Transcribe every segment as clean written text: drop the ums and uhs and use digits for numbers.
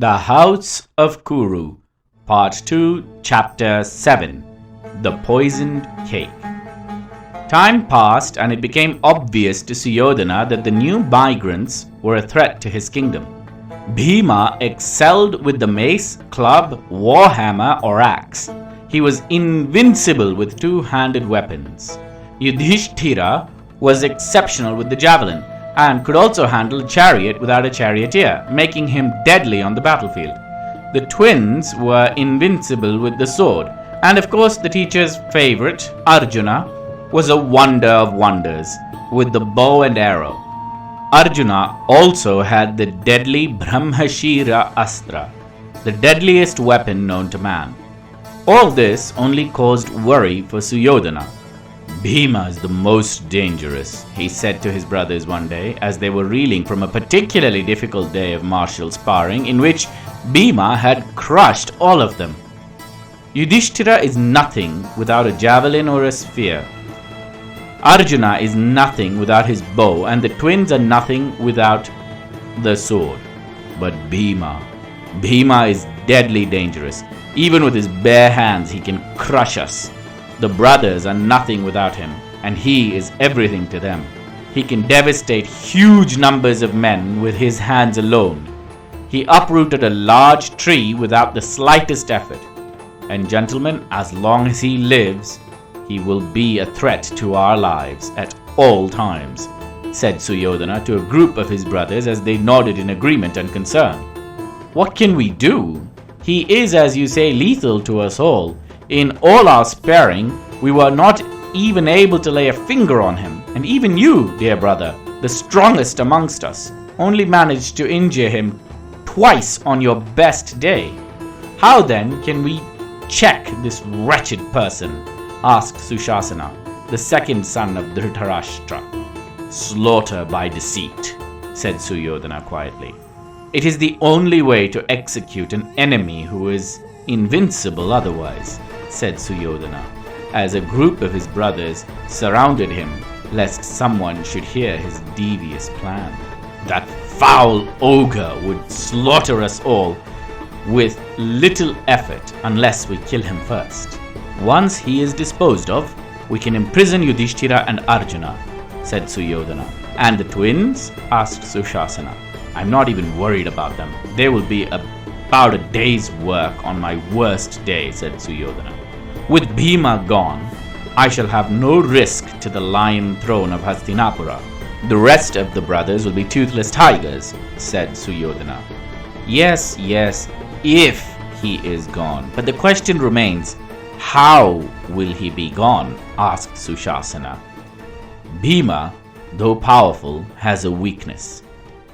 The House of Kuru, Part 2, Chapter 7, The Poisoned Cake. Time passed and it became obvious to Suyodhana that the new migrants were a threat to his kingdom. Bhima excelled with the mace, club, warhammer or axe. He was invincible with two-handed weapons. Yudhishthira was exceptional with the javelin and could also handle a chariot without a charioteer, making him deadly on the battlefield. The twins were invincible with the sword, and of course the teacher's favorite, Arjuna, was a wonder of wonders with the bow and arrow. Arjuna also had the deadly Brahmashira Astra, the deadliest weapon known to man. All this only caused worry for Suyodhana. Bhima is the most dangerous, he said to his brothers one day as they were reeling from a particularly difficult day of martial sparring in which Bhima had crushed all of them. Yudhishthira is nothing without a javelin or a spear. Arjuna is nothing without his bow, and the twins are nothing without the sword. But Bhima is deadly dangerous. Even with his bare hands he can crush us. The brothers are nothing without him, and he is everything to them. He can devastate huge numbers of men with his hands alone. He uprooted a large tree without the slightest effort. And gentlemen, as long as he lives, he will be a threat to our lives at all times, said Suyodhana to a group of his brothers as they nodded in agreement and concern. What can we do? He is, as you say, lethal to us all. In all our sparring, we were not even able to lay a finger on him, and even you, dear brother, the strongest amongst us, only managed to injure him twice on your best day. How then can we check this wretched person? Asked Sushasana, the second son of Dhritarashtra. Slaughter by deceit, said Suyodhana quietly. It is the only way to execute an enemy who is invincible otherwise, said Suyodhana, as a group of his brothers surrounded him lest someone should hear his devious plan. That foul ogre would slaughter us all with little effort unless we kill him first. Once he is disposed of, we can imprison Yudhishthira and Arjuna, said Suyodhana. And the twins? Asked Sushasana. I'm not even worried about them. They will be about a day's work on my worst day, said Suyodhana. With Bhima gone, I shall have no risk to the lion throne of Hastinapura. The rest of the brothers will be toothless tigers, said Suyodhana. Yes, if he is gone. But the question remains, how will he be gone? Asked Sushasana. Bhima, though powerful, has a weakness.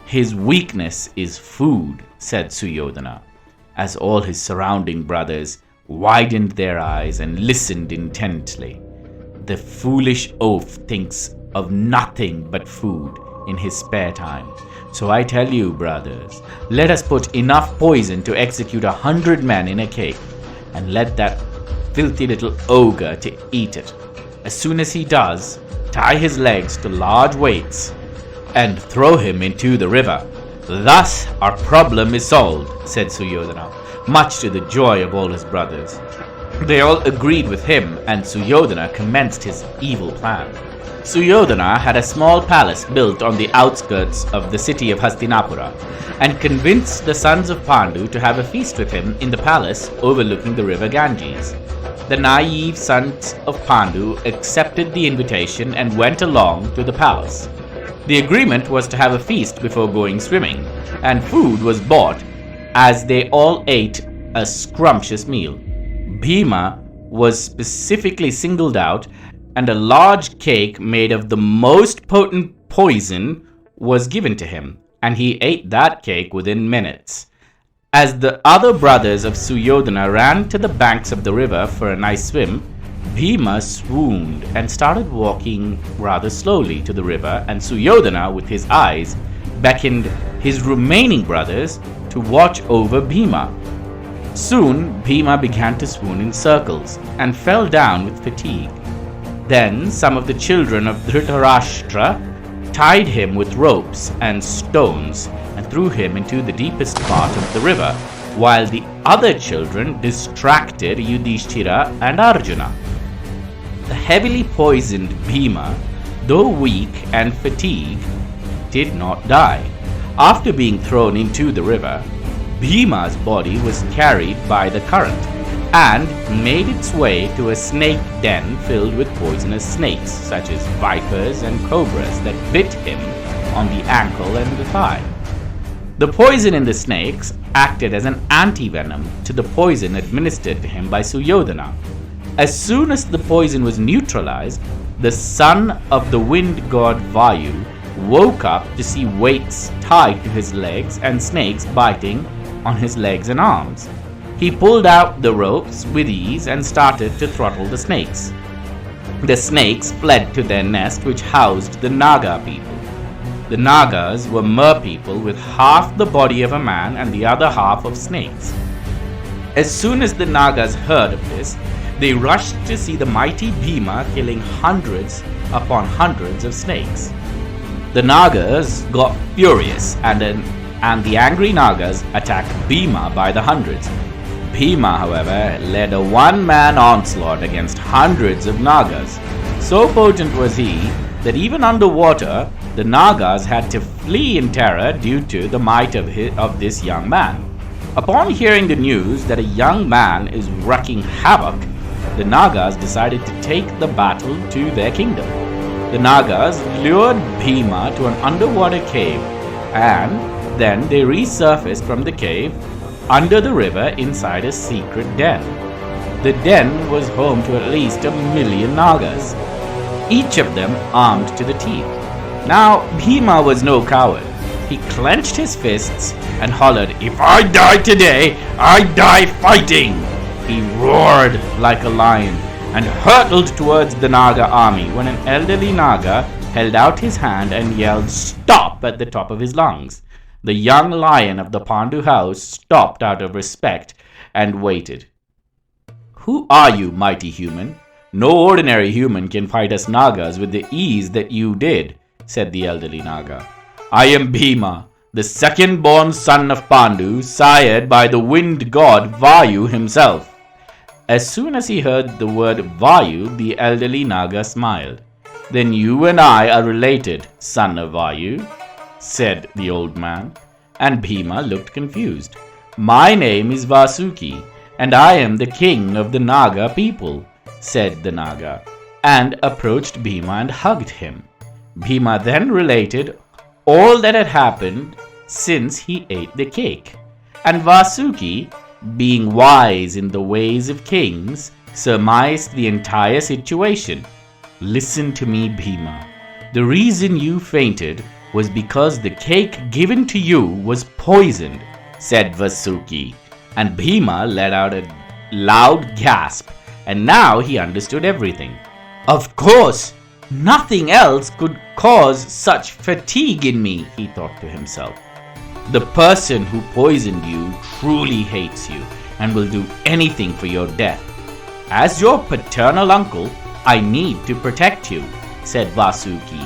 His weakness is food, said Suyodhana, as all his surrounding brothers widened their eyes and listened intently. The foolish oaf thinks of nothing but food in his spare time. So I tell you, brothers, let us put enough poison to execute 100 men in a cake, and let that filthy little ogre to eat it. As soon as he does, tie his legs to large weights and throw him into the river. Thus our problem is solved, said Suyodhana, much to the joy of all his brothers. They all agreed with him, and Suyodhana commenced his evil plan. Suyodhana had a small palace built on the outskirts of the city of Hastinapura, and convinced the sons of Pandu to have a feast with him in the palace overlooking the river Ganges. The naive sons of Pandu accepted the invitation and went along to the palace. The agreement was to have a feast before going swimming, and food was bought as they all ate a scrumptious meal. Bhima was specifically singled out, and a large cake made of the most potent poison was given to him, and he ate that cake within minutes. As the other brothers of Suyodhana ran to the banks of the river for a nice swim, Bhima swooned and started walking rather slowly to the river, and Suyodhana, with his eyes, beckoned his remaining brothers to watch over Bhima. Soon Bhima began to swoon in circles and fell down with fatigue. Then some of the children of Dhritarashtra tied him with ropes and stones, and threw him into the deepest part of the river, while the other children distracted Yudhishthira and Arjuna. The heavily poisoned Bhima, though weak and fatigued, did not die. After being thrown into the river, Bhima's body was carried by the current and made its way to a snake den filled with poisonous snakes, such as vipers and cobras that bit him on the ankle and the thigh. The poison in the snakes acted as an anti-venom to the poison administered to him by Suyodhana. As soon as the poison was neutralized, the son of the wind god Vayu woke up to see weights tied to his legs and snakes biting on his legs and arms. He pulled out the ropes with ease and started to throttle the snakes. The snakes fled to their nest, which housed the Naga people. The Nagas were mer people with half the body of a man and the other half of snakes. As soon as the Nagas heard of this, they rushed to see the mighty Bhima killing hundreds upon hundreds of snakes. The Nagas got furious and the angry Nagas attacked Bhima by the hundreds. Bhima, however, led a one-man onslaught against hundreds of Nagas. So potent was he that even underwater, the Nagas had to flee in terror due to the might of this young man. Upon hearing the news that a young man is wreaking havoc, the Nagas decided to take the battle to their kingdom. The Nagas lured Bhima to an underwater cave, and then they resurfaced from the cave under the river inside a secret den. The den was home to at least 1 million Nagas, each of them armed to the teeth. Now, Bhima was no coward. He clenched his fists and hollered, "If I die today, I die fighting!" He roared like a lion and hurtled towards the Naga army when an elderly Naga held out his hand and yelled "Stop!" at the top of his lungs. The young lion of the Pandu house stopped out of respect and waited. "Who are you, mighty human? No ordinary human can fight us Nagas with the ease that you did," said the elderly Naga. "I am Bhima, the second-born son of Pandu, sired by the wind god Vayu himself." As soon as he heard the word Vayu, the elderly Naga smiled. "Then you and I are related, son of Vayu," said the old man, and Bhima looked confused. "My name is Vasuki, and I am the king of the Naga people," said the Naga, and approached Bhima and hugged him. Bhima then related all that had happened since he ate the cake, and Vasuki, being wise in the ways of kings, surmised the entire situation. "Listen to me, Bhima. The reason you fainted was because the cake given to you was poisoned," said Vasuki, and Bhima let out a loud gasp, and now he understood everything. "Of course, nothing else could cause such fatigue in me," he thought to himself. "The person who poisoned you truly hates you and will do anything for your death. As your paternal uncle, I need to protect you," said Vasuki,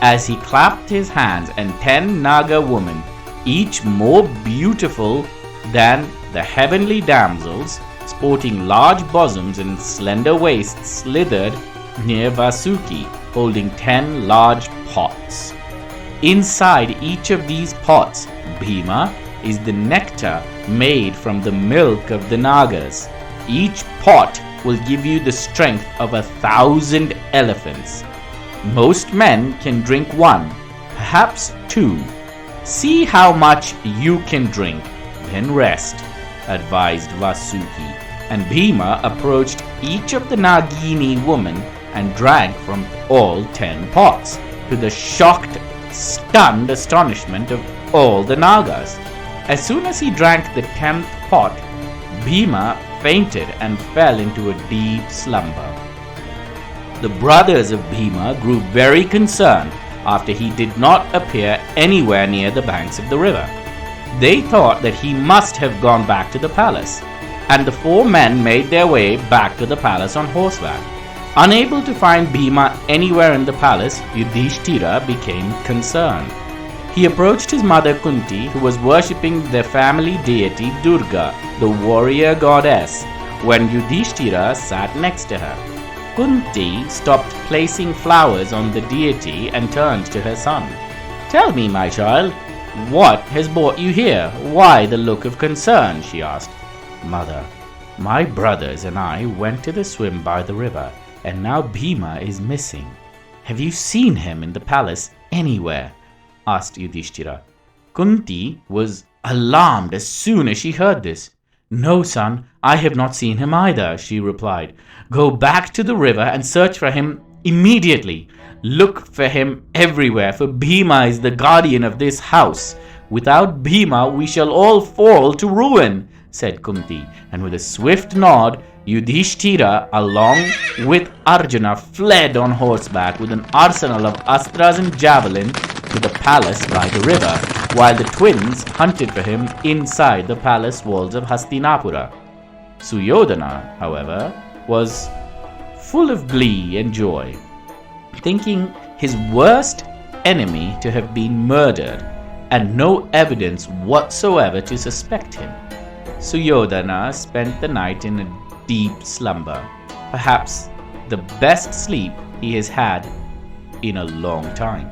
as he clapped his hands, and 10 Naga women, each more beautiful than the heavenly damsels, sporting large bosoms and slender waists, slithered near Vasuki, holding 10 large pots. Inside each of these pots, Bhima, is the nectar made from the milk of the Nagas. Each pot will give you the strength of 1,000 elephants. Most men can drink 1, perhaps 2. See how much you can drink, then rest," advised Vasuki, and Bhima approached each of the Nagini women and drank from all 10 pots, to the shocked, stunned astonishment of all the Nagas. As soon as he drank the 10th pot, Bhima fainted and fell into a deep slumber. The brothers of Bhima grew very concerned after he did not appear anywhere near the banks of the river. They thought that he must have gone back to the palace, and the 4 men made their way back to the palace on horseback. Unable to find Bhima anywhere in the palace, Yudhishthira became concerned. He approached his mother Kunti, who was worshipping their family deity Durga, the warrior goddess, when Yudhishthira sat next to her. Kunti stopped placing flowers on the deity and turned to her son. "Tell me, my child, what has brought you here? Why the look of concern?" she asked. "Mother, my brothers and I went to the swim by the river, and now Bhima is missing. Have you seen him in the palace anywhere?" asked Yudhishthira. Kunti was alarmed as soon as she heard this. "No, son, I have not seen him either," she replied. "Go back to the river and search for him immediately. Look for him everywhere, for Bhima is the guardian of this house. Without Bhima, we shall all fall to ruin," said Kunti, and with a swift nod, Yudhishthira, along with Arjuna, fled on horseback with an arsenal of astras and javelin to the palace by the river, while the twins hunted for him inside the palace walls of Hastinapura. Suyodhana, however, was full of glee and joy, thinking his worst enemy to have been murdered and no evidence whatsoever to suspect him. Suyodhana spent the night in a deep slumber, perhaps the best sleep he has had in a long time.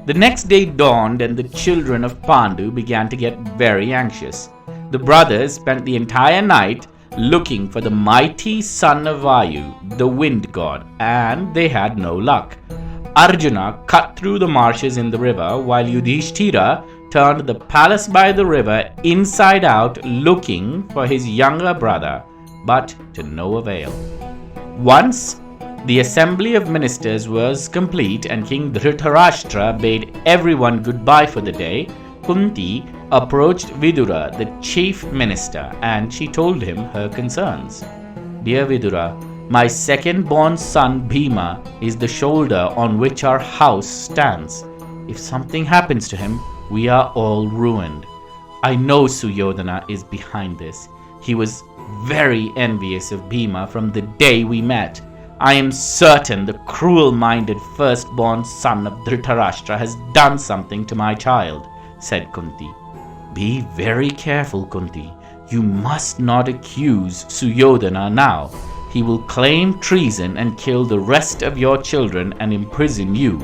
The next day dawned and the children of Pandu began to get very anxious. The brothers spent the entire night looking for the mighty son of Vayu, the wind god, and they had no luck. Arjuna cut through the marshes in the river, while Yudhishthira turned the palace by the river inside out looking for his younger brother, but to no avail. Once the assembly of ministers was complete and King Dhritarashtra bade everyone goodbye for the day, Kunti approached Vidura, the chief minister, and she told him her concerns. "Dear Vidura, my second-born son Bhima is the shoulder on which our house stands. If something happens to him, we are all ruined. I know Suyodhana is behind this. He was very envious of Bhima from the day we met. I am certain the cruel-minded firstborn son of Dhritarashtra has done something to my child," said Kunti. "Be very careful, Kunti. You must not accuse Suyodhana now. He will claim treason and kill the rest of your children and imprison you.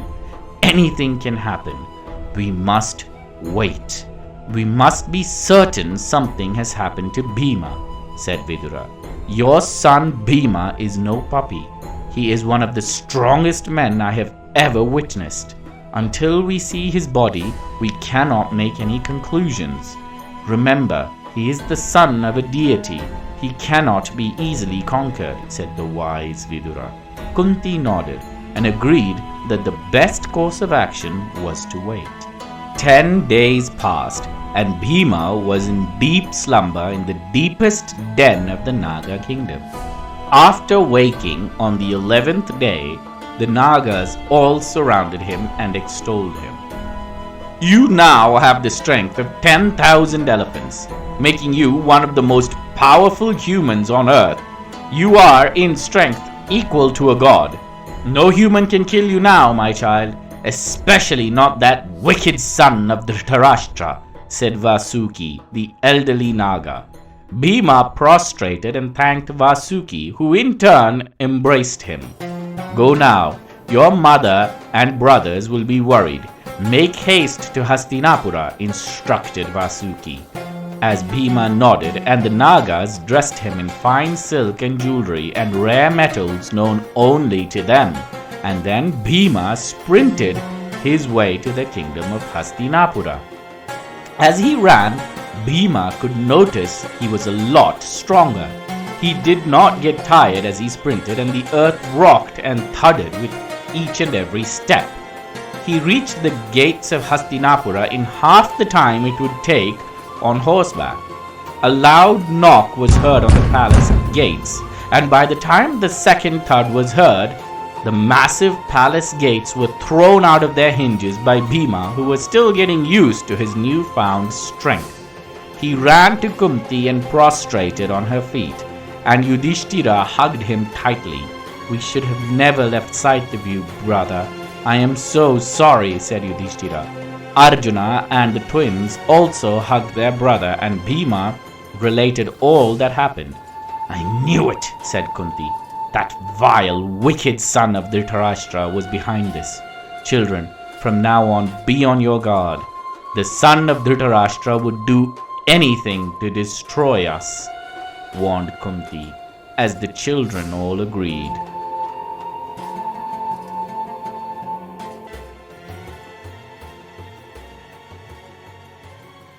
Anything can happen. We must wait. We must be certain something has happened to Bhima," said Vidura. "Your son Bhima is no puppy. He is one of the strongest men I have ever witnessed. Until we see his body, we cannot make any conclusions. Remember, he is the son of a deity. He cannot be easily conquered," said the wise Vidura. Kunti nodded and agreed that the best course of action was to wait. 10 days passed, and Bhima was in deep slumber in the deepest den of the Naga kingdom. After waking on the 11th day, the Nagas all surrounded him and extolled him. "You now have the strength of 10,000 elephants, making you one of the most powerful humans on earth. You are in strength equal to a god. No human can kill you now, my child, especially not that wicked son of Dhritarashtra," said Vasuki, the elderly Naga. Bhima prostrated and thanked Vasuki, who in turn embraced him. "Go now. Your mother and brothers will be worried. Make haste to Hastinapura," instructed Vasuki. As Bhima nodded, and the Nagas dressed him in fine silk and jewelry and rare metals known only to them, and then Bhima sprinted his way to the kingdom of Hastinapura. As he ran, Bhima could notice he was a lot stronger. He did not get tired as he sprinted, and the earth rocked and thudded with each and every step. He reached the gates of Hastinapura in half the time it would take on horseback. A loud knock was heard on the palace gates, and by the time the second thud was heard, the massive palace gates were thrown out of their hinges by Bhima, who was still getting used to his newfound strength. He ran to Kunti and prostrated on her feet, and Yudhishthira hugged him tightly. We should have never left sight of you, brother. I am so sorry, said Yudhishthira. Arjuna and the twins also hugged their brother, and Bhima related all that happened. I knew it, said Kunti. That vile, wicked son of Dhritarashtra was behind this. Children, from now on be on your guard. The son of Dhritarashtra would do anything to destroy us, warned Kunti, as the children all agreed.